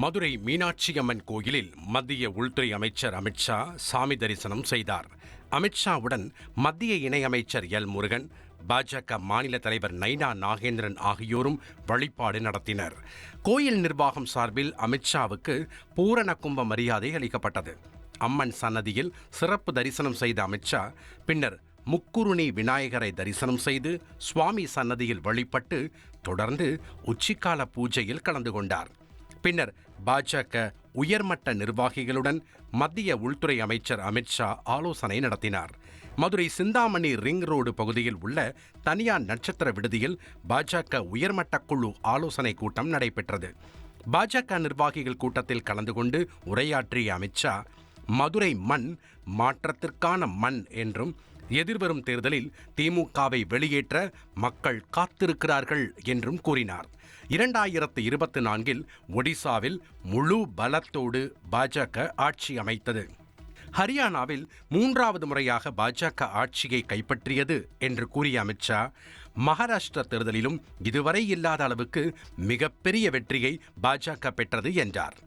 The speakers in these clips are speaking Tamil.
மதுரை மீனாட்சி அம்மன் கோயிலில் மத்திய உள்துறை அமைச்சர் அமித்ஷா சாமி தரிசனம் செய்தார். அமித்ஷாவுடன் மத்திய இணையமைச்சர் எல் முருகன், பாஜக மாநில தலைவர் நைனா நாகேந்திரன் ஆகியோரும் வழிபாடு நடத்தினர். கோயில் நிர்வாகம் சார்பில் அமித்ஷாவுக்கு பூரண கும்ப மரியாதை அளிக்கப்பட்டது. அம்மன் சன்னதியில் சிறப்பு தரிசனம் செய்த அமித்ஷா பின்னர் முக்குருணி விநாயகரை தரிசனம் செய்து சுவாமி சன்னதியில் வழிபட்டு தொடர்ந்து உச்சிக்கால பூஜையில் கலந்து கொண்டார். பின்னர் பாஜக உயர்மட்ட நிர்வாகிகளுடன் மத்திய உள்துறை அமைச்சர் அமித்ஷா ஆலோசனை நடத்தினார். மதுரை சிந்தாமணி ரிங் ரோடு பகுதியில் உள்ள தனியார் நட்சத்திர விடுதியில் பாஜக உயர்மட்ட குழு ஆலோசனை கூட்டம் நடைபெற்றது. பாஜக நிர்வாகிகள் கூட்டத்தில் கலந்து கொண்டு உரையாற்றிய அமித்ஷா, மதுரை மண் மாற்றத்திற்கான மண் என்றும் எதிர்வரும் தேர்தலில் திமுகவை வெளியேற்ற மக்கள் காத்திருக்கிறார்கள் என்றும் கூறினார். 2024 ஒடிசாவில் முழு பலத்தோடு பாஜக ஆட்சி அமைத்தது. ஹரியானாவில் 3வது முறையாக பாஜக ஆட்சியை கைப்பற்றியது என்று கூறிய அமித்ஷா, மகாராஷ்டிரா தேர்தலிலும் இதுவரை இல்லாத அளவுக்கு மிகப்பெரிய வெற்றியை பாஜக பெற்றது என்றார்.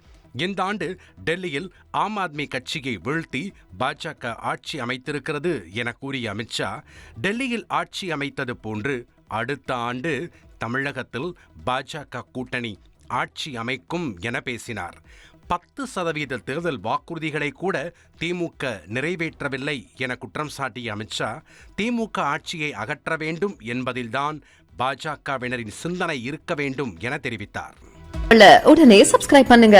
இந்த ஆண்டு டெல்லியில் ஆம் ஆத்மி கட்சியை வீழ்த்தி பாஜக ஆட்சி அமைத்திருக்கிறது என கூறிய அமித்ஷா, டெல்லியில் ஆட்சி அமைத்தது போன்று அடுத்த ஆண்டு தமிழகத்தில் பாஜக கூட்டணி ஆட்சி அமைக்கும் என பேசினார். 10% தேர்தல் வாக்குறுதிகளை கூட திமுக நிறைவேற்றவில்லை என குற்றம் சாட்டிய அமித்ஷா, திமுக ஆட்சியை அகற்ற வேண்டும் என்பதில்தான் பாஜகவினரின் சிந்தனை இருக்க வேண்டும் என தெரிவித்தார். உடனே சப்ஸ்கிரைப் பண்ணுங்க.